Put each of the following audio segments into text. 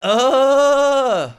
Uh.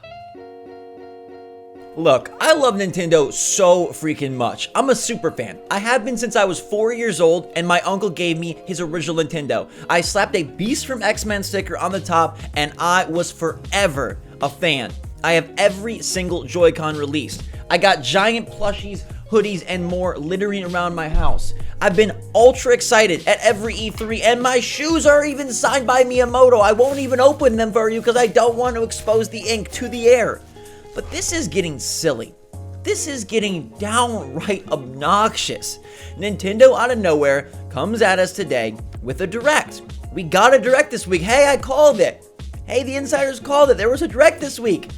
Look, I love Nintendo so freaking much. I'm a super fan. I have been since I was 4 years old, and my uncle gave me his original Nintendo. I slapped a Beast from X-Men sticker on the top, and I was forever a fan. I have every single Joy-Con released. I got giant plushies, hoodies, and more littering around my house. I've been ultra excited at every E3, and my shoes are even signed by Miyamoto. I won't even open them for you because I don't want to expose the ink to the air. But this is getting silly. This is getting downright obnoxious. Nintendo out of nowhere comes at us today with a Direct. We got a Direct this week. Hey, I called it. Hey, the insiders called it. There was a Direct this week.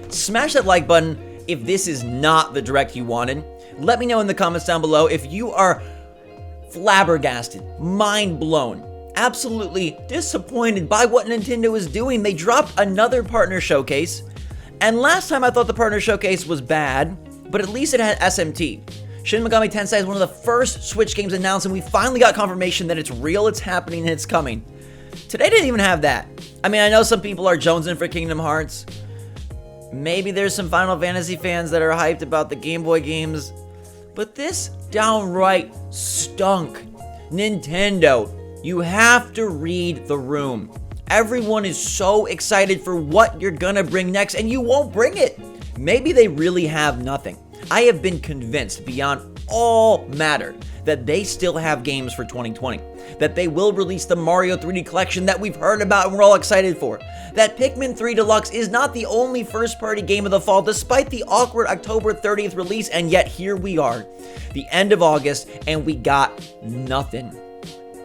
Smash that like button if this is not the Direct you wanted. Let me know in the comments down below if you are flabbergasted, mind blown, absolutely disappointed by what Nintendo is doing. They dropped another partner showcase, and last time I thought the partner showcase was bad, but at least it had SMT. Shin Megami Tensei is one of the first Switch games announced, and we finally got confirmation that it's real, it's happening, and it's coming. Today didn't even have that. I mean, I know some people are jonesing for Kingdom Hearts. Maybe there's some Final Fantasy fans that are hyped about the Game Boy games, but this downright stunk. Nintendo, you have to read the room. Everyone is so excited for what you're gonna bring next, and you won't bring it. Maybe they really have nothing. I have been convinced beyond all matter that they still have games for 2020, that they will release the Mario 3D collection that we've heard about and we're all excited for, that Pikmin 3 Deluxe is not the only first-party game of the fall despite the awkward October 30th release, and yet here we are, the end of August, and we got nothing.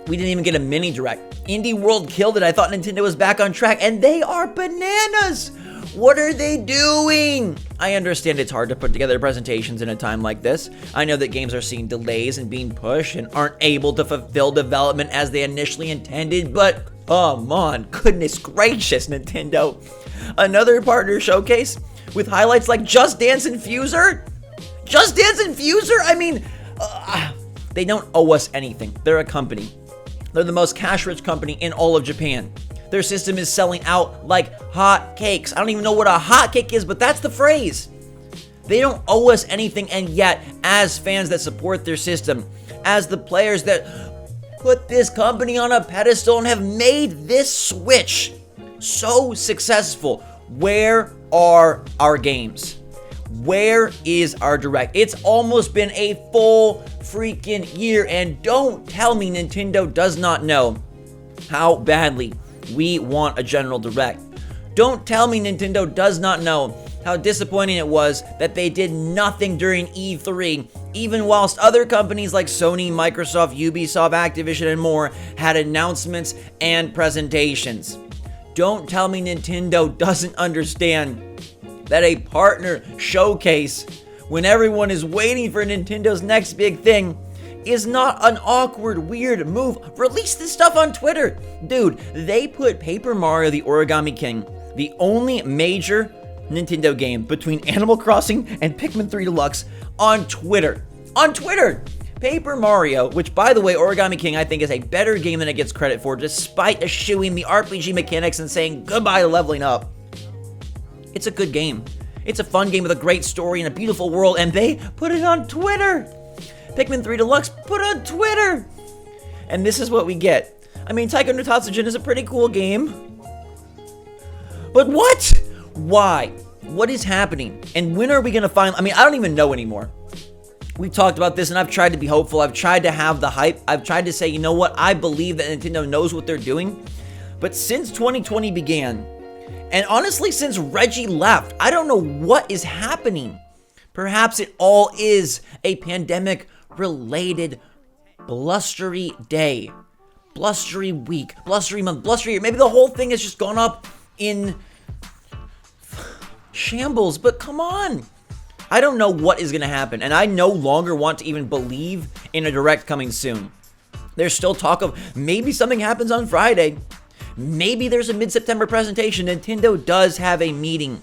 We didn't even get a mini Direct. Indie World killed it. I thought Nintendo was back on track, and they are bananas. What are they doing? I understand it's hard to put together presentations in a time like this. I know that games are seeing delays and being pushed and aren't able to fulfill development as they initially intended, but come on, goodness gracious, Nintendo. Another partner showcase with highlights like Just Dance Infuser? Just Dance Infuser? I mean, they don't owe us anything. They're a company. They're the most cash-rich company in all of Japan. Their system is selling out like hot cakes. I don't even know what a hot cake is, but that's the phrase. They don't owe us anything, and yet, as fans that support their system, as the players that put this company on a pedestal and have made this Switch so successful, where are our games? Where is our Direct? It's almost been a full freaking year, and don't tell me Nintendo does not know how badly we want a general Direct. Don't tell me Nintendo does not know how disappointing it was that they did nothing during E3, even whilst other companies like Sony, Microsoft, Ubisoft, Activision, and more had announcements and presentations. Don't tell me Nintendo doesn't understand that a partner showcase, when everyone is waiting for Nintendo's next big thing, is not an awkward, weird move. Release this stuff on Twitter. Dude, they put Paper Mario the Origami King, the only major Nintendo game between Animal Crossing and Pikmin 3 Deluxe, on Twitter. On Twitter! Paper Mario, which by the way, Origami King I think is a better game than it gets credit for, despite eschewing the RPG mechanics and saying goodbye to leveling up. It's a good game. It's a fun game with a great story and a beautiful world, and they put it on Twitter. Pikmin 3 Deluxe put on Twitter. And this is what we get. I mean, Taiko no Tatsujin is a pretty cool game. But what? Why? What is happening? And when are we gonna find, I mean, I don't even know anymore. We've talked about this, and I've tried to be hopeful. I've tried to have the hype. I've tried to say, you know what? I believe that Nintendo knows what they're doing. But since 2020 began, and honestly, since Reggie left, I don't know what is happening. Perhaps it all is a pandemic-related blustery day, blustery week, blustery month, blustery year. Maybe the whole thing has just gone up in shambles, but come on. I don't know what is going to happen, and I no longer want to even believe in a Direct coming soon. There's still talk of maybe something happens on Friday. Maybe there's a mid-September presentation. Nintendo does have a meeting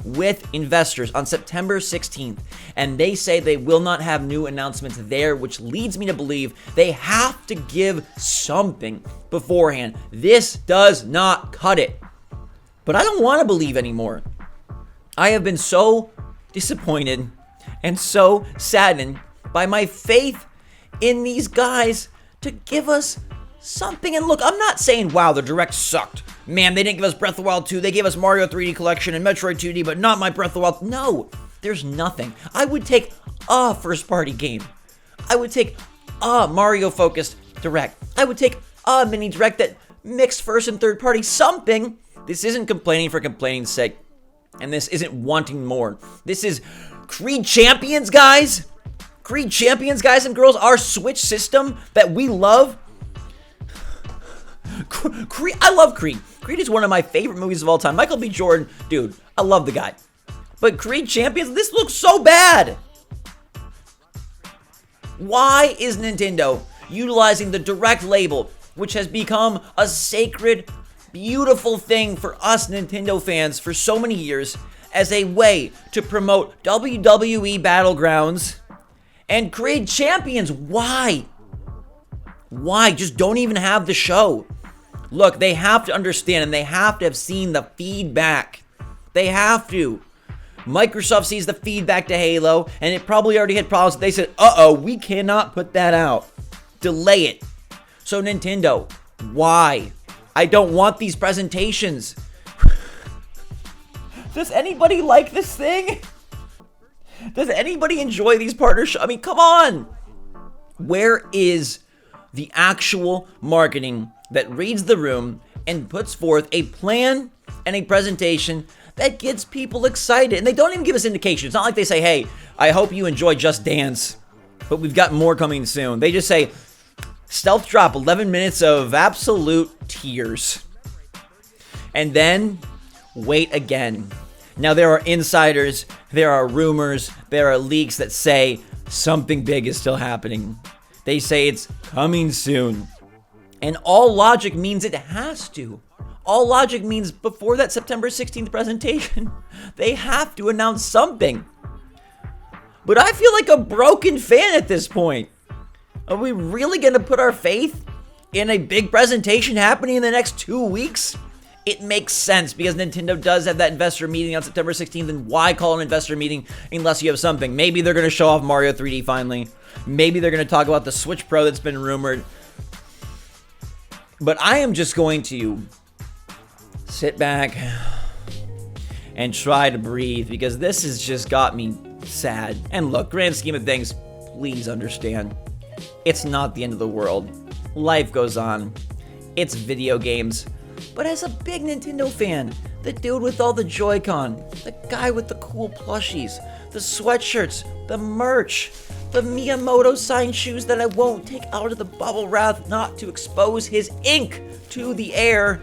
with investors on September 16th, and they say they will not have new announcements there, which leads me to believe they have to give something beforehand. This does not cut it. But I don't want to believe anymore. I have been so disappointed and so saddened by my faith in these guys to give us something. And look, I'm not saying, wow, the Direct sucked. Man, they didn't give us Breath of the Wild 2. They gave us Mario 3D Collection and Metroid 2D, but not my Breath of the Wild. No, there's nothing. I would take a first-party game. I would take a Mario-focused Direct. I would take a mini Direct that mixed first and third party. Something. This isn't complaining for complaining's sake. And this isn't wanting more. This is Creed Champions, guys. Creed Champions, guys and girls. Our Switch system that we love. Creed, I love Creed. Creed is one of my favorite movies of all time. Michael B. Jordan, dude, I love the guy. But Creed Champions, this looks so bad. Why is Nintendo utilizing the Direct label, which has become a sacred, beautiful thing for us Nintendo fans for so many years, as a way to promote WWE Battlegrounds and Creed Champions? Why? Why? Just don't even have the show. Look, they have to understand, and they have to have seen the feedback. They have to. Microsoft sees the feedback to Halo, and it probably already had problems. They said, uh-oh, we cannot put that out. Delay it. So Nintendo, why? I don't want these presentations. Does anybody like this thing? Does anybody enjoy these partnerships? I mean, come on. Where is the actual marketing that reads the room and puts forth a plan and a presentation that gets people excited? And they don't even give us indications. It's not like they say, hey, I hope you enjoy Just Dance, but we've got more coming soon. They just say, stealth drop, 11 minutes of absolute tears. And then wait again. Now, there are insiders, there are rumors, there are leaks that say something big is still happening. They say it's coming soon. And all logic means it has to. All logic means before that September 16th presentation, they have to announce something. But I feel like a broken fan at this point. Are we really going to put our faith in a big presentation happening in the next 2 weeks? It makes sense because Nintendo does have that investor meeting on September 16th, and why call an investor meeting unless you have something? Maybe they're going to show off Mario 3D finally. Maybe they're going to talk about the Switch Pro that's been rumored. But I am just going to sit back and try to breathe because this has just got me sad. And look, grand scheme of things, please understand, it's not the end of the world. Life goes on. It's video games. But as a big Nintendo fan, the dude with all the Joy-Con, the guy with the cool plushies, the sweatshirts, the merch, the Miyamoto signed shoes that I won't take out of the bubble wrap not to expose his ink to the air,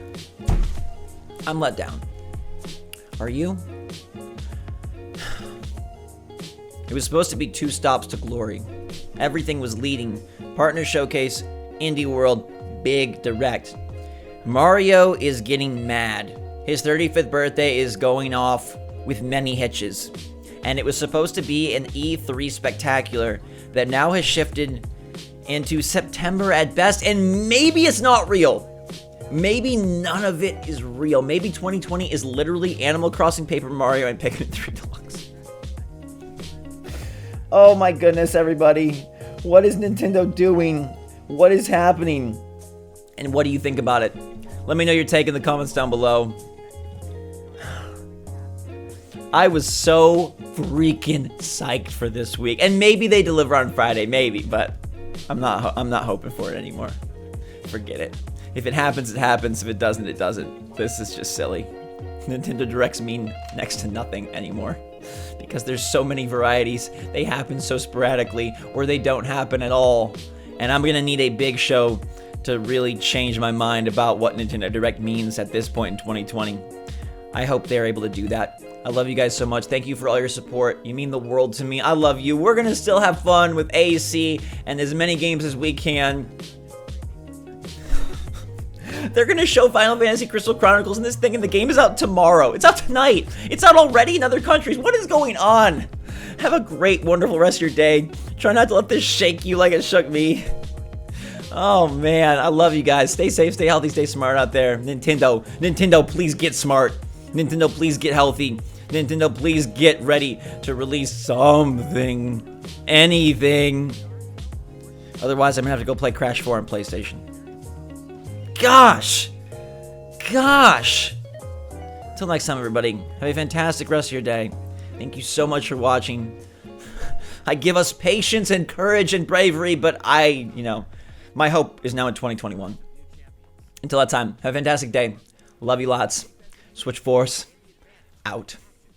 I'm let down. Are you? It was supposed to be 2 stops to glory. Everything was leading. Partner Showcase, Indie World, Big Direct. Mario is getting mad. His 35th birthday is going off with many hitches. And it was supposed to be an E3 spectacular that now has shifted into September at best. And maybe it's not real. Maybe none of it is real. Maybe 2020 is literally Animal Crossing, Paper Mario, and Pikmin 3 Deluxe. Oh my goodness, everybody. What is Nintendo doing? What is happening? And what do you think about it? Let me know your take in the comments down below. I was so freaking psyched for this week. And maybe they deliver on Friday, maybe, but I'm not hoping for it anymore. Forget it. If it happens, it happens. If it doesn't, it doesn't. This is just silly. Nintendo Directs mean next to nothing anymore. Because there's so many varieties. They happen so sporadically, or they don't happen at all. And I'm gonna need a big show to really change my mind about what Nintendo Direct means at this point in 2020. I hope they're able to do that. I love you guys so much. Thank you for all your support. You mean the world to me. I love you. We're gonna still have fun with AC and as many games as we can. They're gonna show Final Fantasy Crystal Chronicles in this thing, and the game is out tomorrow. It's out tonight. It's out already in other countries. What is going on? Have a great, wonderful rest of your day. Try not to let this shake you like it shook me. Oh man, I love you guys. Stay safe, stay healthy, stay smart out there. Nintendo, please get smart. Nintendo, please get healthy. Nintendo, please get ready to release something. Anything. Otherwise, I'm gonna have to go play Crash 4 on PlayStation. Gosh. Until next time, everybody, have a fantastic rest of your day. Thank you so much for watching. I give us patience and courage and bravery, but my hope is now in 2021. Until that time, have a fantastic day. Love you lots. SwitchForce, out.